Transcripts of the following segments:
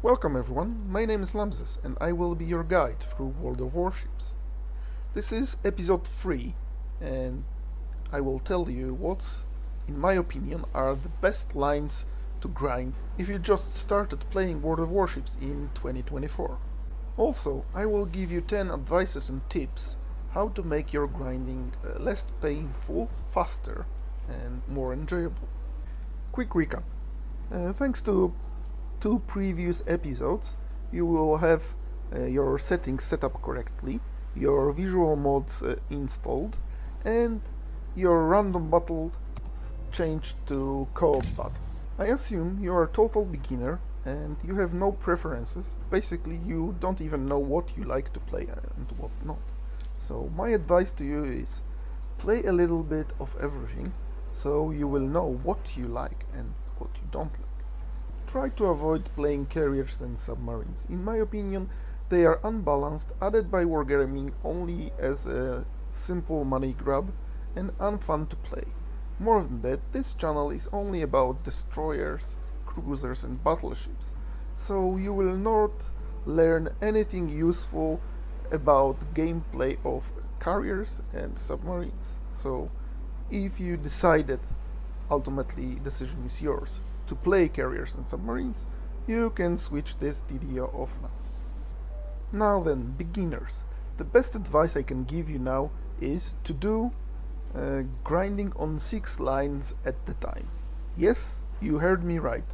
Welcome everyone, my name is Lamses and I will be your guide through World of Warships. This is episode 3 and I will tell you what, in my opinion, are the best lines to grind if you just started playing World of Warships in 2024. Also, I will give you 10 advices and tips how to make your grinding less painful, faster and more enjoyable. Quick recap. Thanks to 2 previous episodes, you will have your settings set up correctly, your visual mods installed, and your random battles changed to co-op battle. I assume you are a total beginner and you have no preferences. Basically, you don't even know what you like to play and what not. So my advice to you is play a little bit of everything so you will know what you like and what you don't like. Try to avoid playing carriers and submarines. In my opinion, they are unbalanced, added by wargaming only as a simple money grab and unfun to play. More than that, this channel is only about destroyers, cruisers and battleships, so you will not learn anything useful about gameplay of carriers and submarines. So if you decided, ultimately decision is yours, to play carriers and submarines, you can switch this video off now. Now then, beginners. The best advice I can give you now is to do grinding on 6 lines at the time. Yes, you heard me right.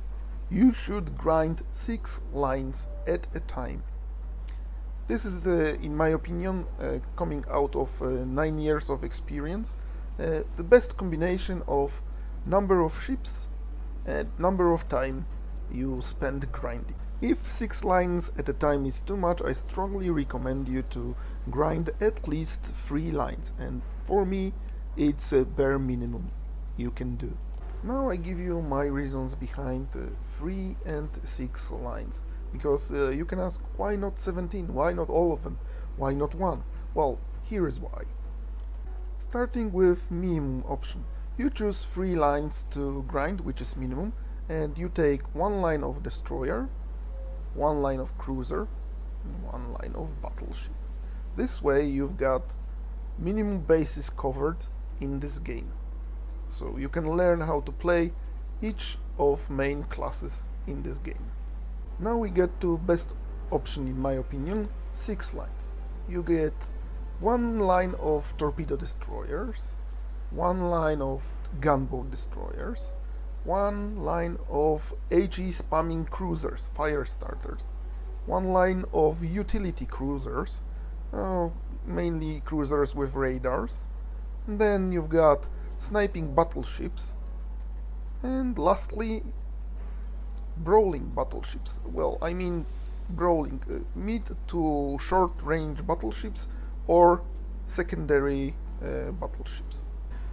You should grind 6 lines at a time. This is, in my opinion, coming out of 9 years of experience, the best combination of number of ships and number of time you spend grinding. If 6 lines at a time is too much, I strongly recommend you to grind at least 3 lines, and for me it's a bare minimum you can do. Now I give you my reasons behind 3 and 6 lines, because you can ask, why not 17, why not all of them, why not one? Well, here is why. Starting with minimum option. You choose 3 lines to grind, which is minimum, and you take 1 line of destroyer, 1 line of cruiser, and 1 line of battleship. This way you've got minimum bases covered in this game. So you can learn how to play each of main classes in this game. Now we get to best option in my opinion, 6 lines. You get 1 line of torpedo destroyers, 1 line of gunboat destroyers, 1 line of HE spamming cruisers, fire starters, 1 line of utility cruisers, mainly cruisers with radars, and then you've got sniping battleships, and lastly brawling battleships. Well, I mean brawling, mid to short range battleships or secondary battleships.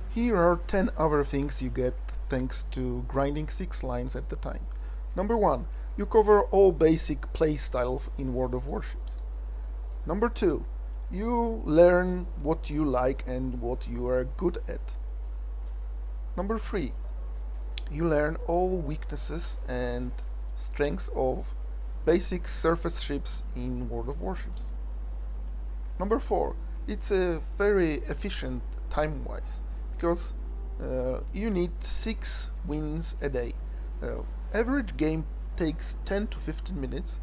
Here are 10 other things you get thanks to grinding 6 lines at the time. Number 1, you cover all basic playstyles in World of Warships. Number 2, you learn what you like and what you are good at. Number 3, you learn all weaknesses and strengths of basic surface ships in World of Warships. Number 4, it's very efficient time-wise, because you need 6 wins a day. Average game takes 10 to 15 minutes,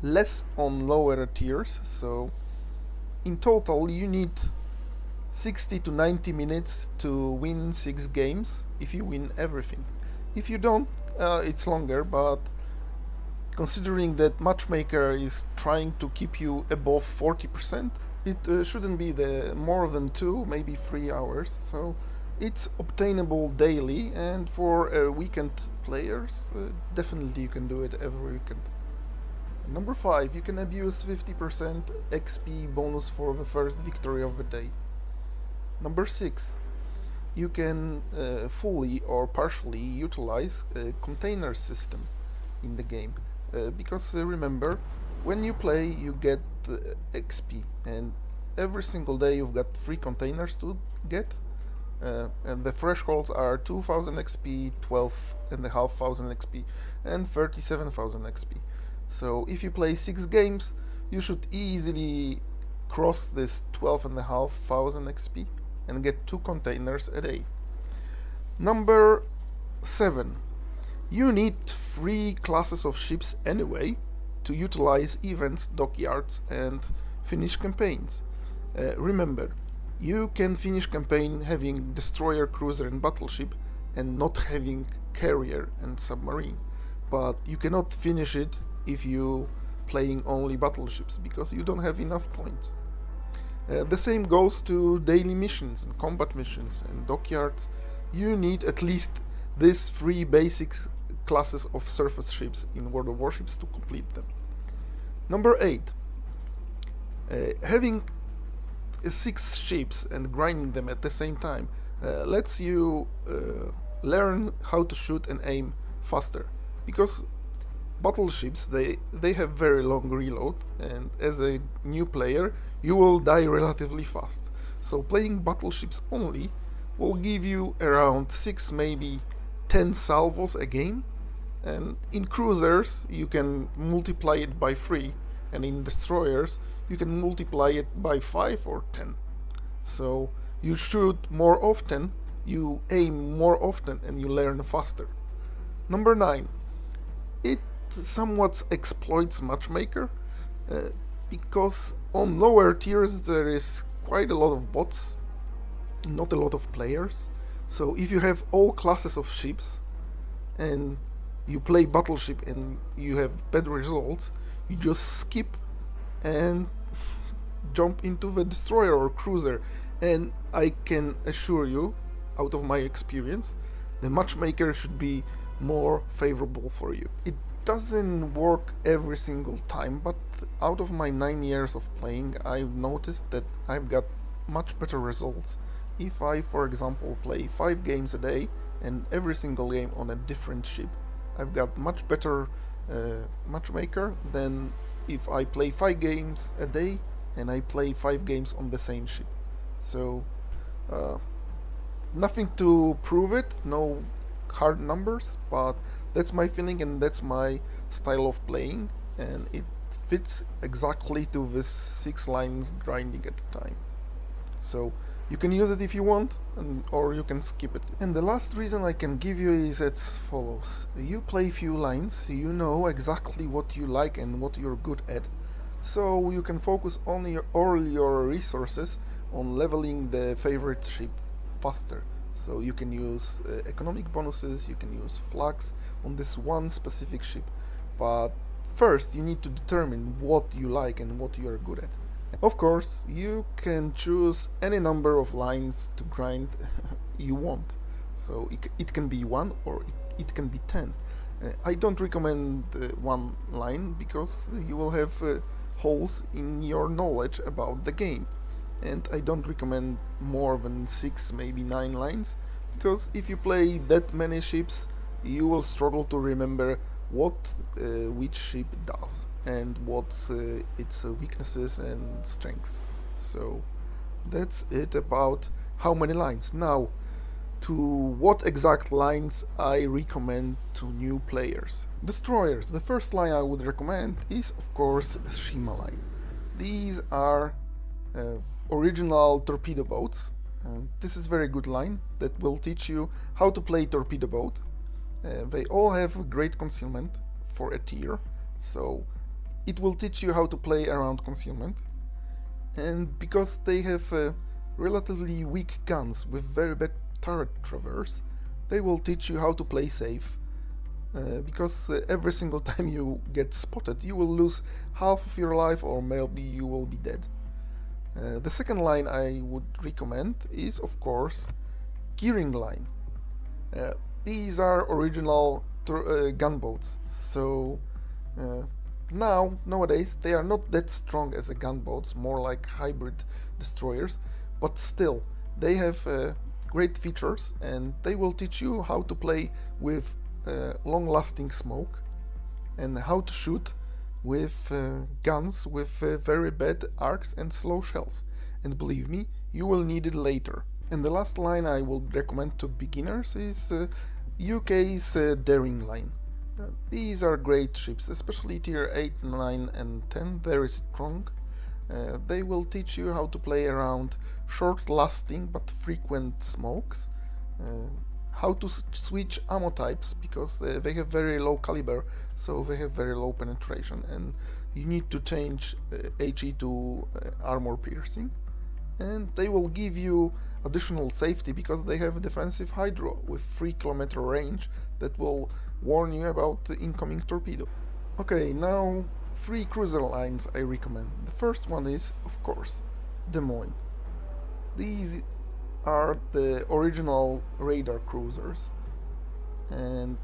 less on lower tiers, so in total you need 60 to 90 minutes to win 6 games if you win everything. If you don't, it's longer, but considering that Matchmaker is trying to keep you above 40%, it shouldn't be more than 2, maybe 3 hours, so it's obtainable daily, and for weekend players, definitely you can do it every weekend. Number 5, you can abuse 50% XP bonus for the first victory of the day. Number 6, you can fully or partially utilize a container system in the game, because remember, when you play you get XP, and every single day you've got 3 containers to get, and the thresholds are 2000 XP, 12,500 XP and 37,000 XP. So if you play 6 games, you should easily cross this 12,500 XP and get 2 containers a day. Number 7. You need 3 classes of ships anyway to utilize events, dockyards, and finish campaigns. Remember, you can finish campaign having destroyer, cruiser, and battleship, and not having carrier and submarine. But you cannot finish it if you playing only battleships because you don't have enough points. The same goes to daily missions and combat missions and dockyards. You need at least these 3 basic classes of surface ships in World of Warships to complete them. Number 8. Having 6 ships and grinding them at the same time lets you learn how to shoot and aim faster, because battleships they have very long reload, and as a new player you will die relatively fast. So playing battleships only will give you around 6, maybe 10 salvos a game, and in cruisers you can multiply it by 3, and in destroyers you can multiply it by 5 or 10. So you shoot more often, you aim more often, and you learn faster. Number 9. It somewhat exploits matchmaker because on lower tiers there is quite a lot of bots, not a lot of players. So if you have all classes of ships and you play battleship and you have bad results, you just skip and jump into the destroyer or cruiser. And I can assure you, out of my experience, the matchmaker should be more favorable for you. It doesn't work every single time, but out of my 9 years of playing, I've noticed that I've got much better results if I, for example, play 5 games a day and every single game on a different ship. I've got much better matchmaker than if I play 5 games a day and I play 5 games on the same ship. So nothing to prove it, no hard numbers, but that's my feeling and that's my style of playing, and it fits exactly to this 6 lines grinding at the time. So you can use it if you want, or you can skip it. And the last reason I can give you is as follows. You play few lines, you know exactly what you like and what you're good at, so you can focus on all your resources on leveling the favorite ship faster. So you can use economic bonuses, you can use flags on this one specific ship, but first you need to determine what you like and what you are good at. Of course, you can choose any number of lines to grind you want. So it can be 1 or it can be 10. I don't recommend 1 line because you will have holes in your knowledge about the game. And I don't recommend more than 6, maybe 9 lines, because if you play that many ships, you will struggle to remember what which ship does and what's its weaknesses and strengths. So that's it about how many lines. Now, to what exact lines I recommend to new players. Destroyers. The first line I would recommend is, of course, Shima line. These are original torpedo boats. This is very good line that will teach you how to play torpedo boat. They all have great concealment for a tier, so it will teach you how to play around concealment. And because they have relatively weak guns with very bad turret traverse, they will teach you how to play safe, because every single time you get spotted you will lose half of your life or maybe you will be dead. The second line I would recommend is, of course, gearing line. These are original gunboats, so nowadays they are not that strong as a gunboats, more like hybrid destroyers, but still they have great features and they will teach you how to play with long-lasting smoke and how to shoot with guns with very bad arcs and slow shells, and believe me, you will need it later. And the last line I would recommend to beginners is UK's daring line. These are great ships, especially tier 8, 9 and 10, very strong. They will teach you how to play around short-lasting but frequent smokes, uh, how to switch ammo types because they have very low caliber, so they have very low penetration, and you need to change HE to armor piercing. And they will give you additional safety because they have defensive hydro with 3 km range that will warn you about the incoming torpedo. Okay, now 3 cruiser lines I recommend. The first one is, of course, Des Moines. These are the original radar cruisers, and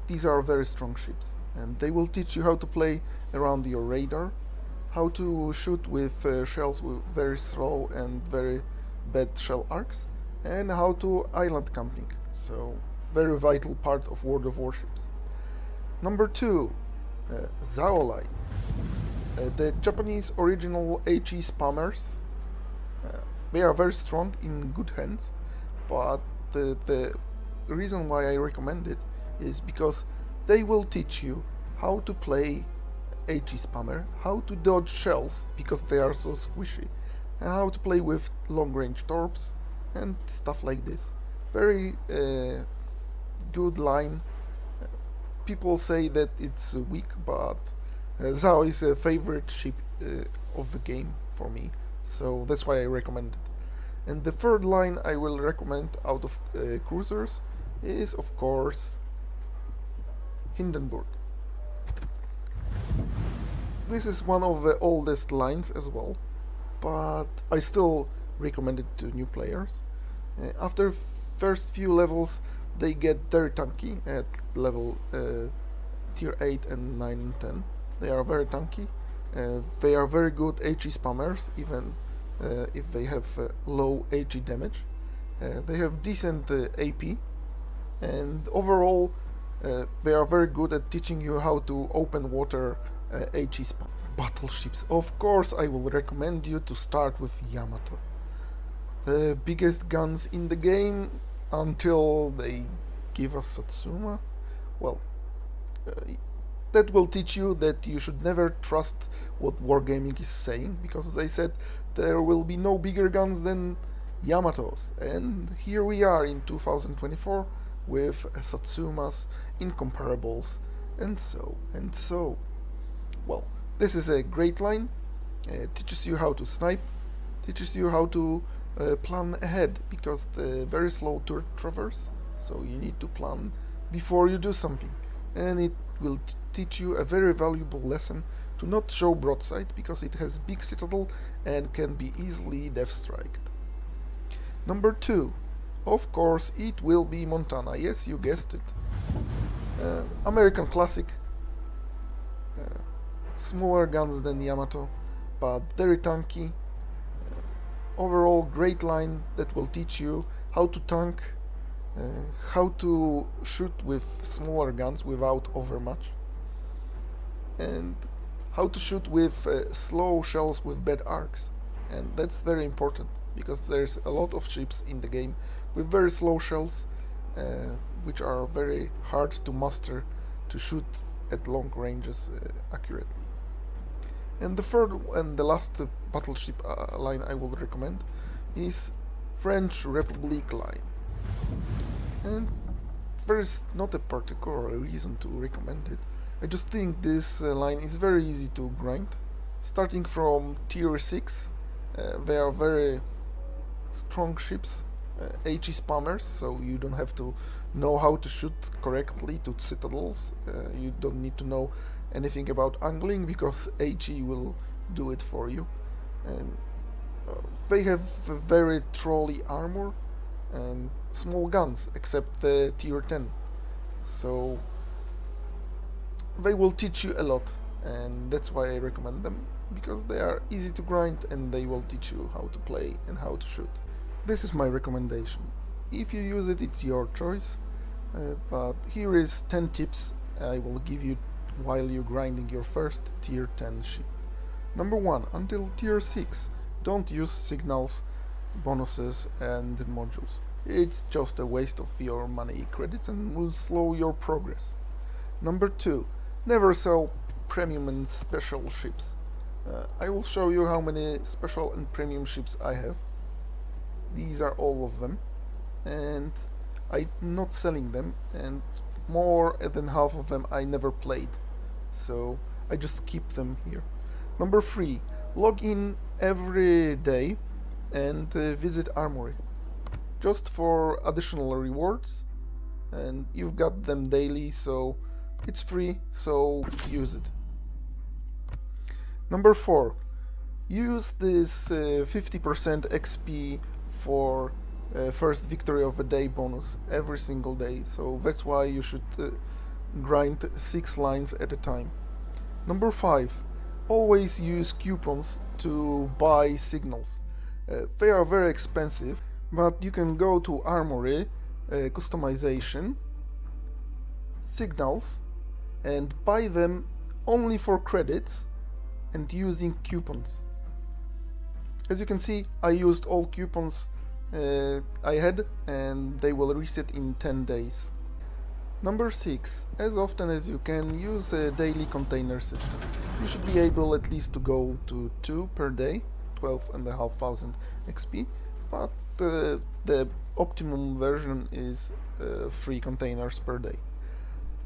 these are very strong ships, and they will teach you how to play around your radar, how to shoot with shells with very slow and very bad shell arcs, and how to island camping. So, very vital part of World of Warships. Number 2, Zao line. The Japanese original HE spammers. Uh, they are very strong in good hands, but the reason why I recommend it is because they will teach you how to play HE spammer, how to dodge shells because they are so squishy, and how to play with long range torps and stuff like this. Very good line. People say that it's weak, but Zao is a favorite ship of the game for me, so that's why I recommend it. And the third line I will recommend out of cruisers is, of course, Hindenburg. This is one of the oldest lines as well, but I still recommend it to new players. After first few levels, they get very tanky at level tier 8 and 9 and 10. They are very tanky. They are very good HE spammers, even if they have low HE damage. They have decent AP, and overall they are very good at teaching you how to open water HE spam. Battleships. Of course, I will recommend you to start with Yamato. The biggest guns in the game until they give us Satsuma. Well, uh, that will teach you that you should never trust what Wargaming is saying, because they said there will be no bigger guns than Yamatos, and here we are in 2024 with Satsumas, incomparables, and so. Well, this is a great line. It teaches you how to snipe, teaches you how to plan ahead, because the very slow turret traverse, so you need to plan before you do something, and it will teach you a very valuable lesson to not show broadside because it has big citadel and can be easily death striked. Number 2, of course, it will be Montana. Yes, you guessed it. American classic. Smaller guns than Yamato, but very tanky. Overall, great line that will teach you how to tank, how to shoot with smaller guns without overmatch, and how to shoot with slow shells with bad arcs. And that's very important because there's a lot of ships in the game with very slow shells, which are very hard to master to shoot at long ranges accurately. And the third and the last battleship line I will recommend is French Republic line. And there is not a particular reason to recommend it. I just think this line is very easy to grind. Starting from tier 6, they are very strong ships, HE spammers, so you don't have to know how to shoot correctly to citadels. You don't need to know anything about angling because HE will do it for you. And they have very trolley armor and small guns, except the tier 10. So they will teach you a lot, and that's why I recommend them, because they are easy to grind and they will teach you how to play and how to shoot. This is my recommendation. If you use it, it's your choice, but here is 10 tips I will give you while you're grinding your first tier 10 ship. Number 1, until tier 6, don't use signals, bonuses and modules. It's just a waste of your money credits and will slow your progress. Number 2. Never sell premium and special ships. I will show you how many special and premium ships I have. These are all of them, and I'm not selling them, and more than half of them I never played, so I just keep them here. Number 3. Log in every day and visit Armory, just for additional rewards, and you've got them daily, so it's free, so use it. Number 4. Use this 50% XP for first victory of the day bonus every single day, so that's why you should grind 6 lines at a time. Number 5. Always use coupons to buy signals. They are very expensive, but you can go to Armory, customization, signals, and buy them only for credits and using coupons. As you can see, I used all coupons I had, and they will reset in 10 days. Number 6. As often as you can, use a daily container system. You should be able at least to go to 2 per day, 12,500 XP, but the optimum version is 3 containers per day.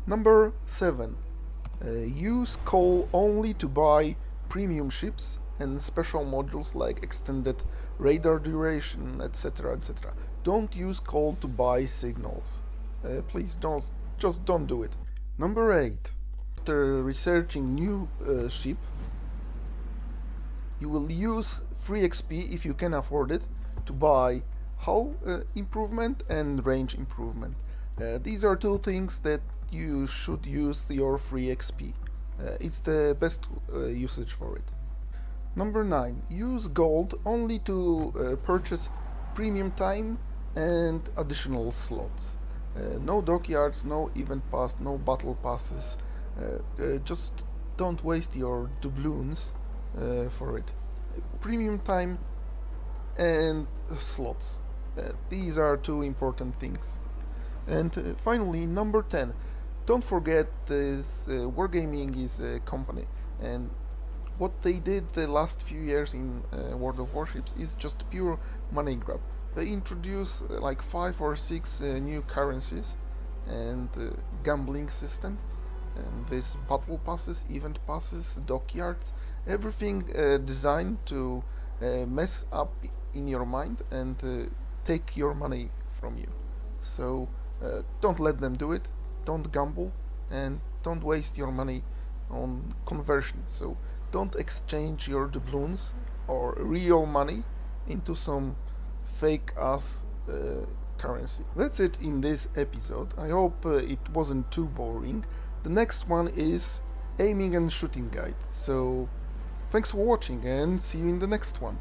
Number 7. Use coal only to buy premium ships and special modules like extended radar duration, etc. etc. Don't use coal to buy signals. Please don't do it. Number 8. After researching new ship, you will use free XP if you can afford it to buy hull improvement and range improvement. These are 2 things that you should use your free XP. It's the best usage for it. Number 9. Use gold only to purchase premium time and additional slots. No dockyards, no event pass, no battle passes. Just don't waste your doubloons for it. Premium time and slots. These are 2 important things. And finally, number 10. Don't forget this Wargaming is a company, and what they did the last few years in World of Warships is just pure money grab. They introduce like 5 or 6 new currencies and gambling system, and this battle passes, event passes, dockyards, everything designed to mess up in your mind and take your money from you. So don't let them do it. Don't gamble, and don't waste your money on conversion. So don't exchange your doubloons or real money into some fake ass currency. That's it in this episode. I hope it wasn't too boring. The next one is aiming and shooting guide. So thanks for watching, and see you in the next one.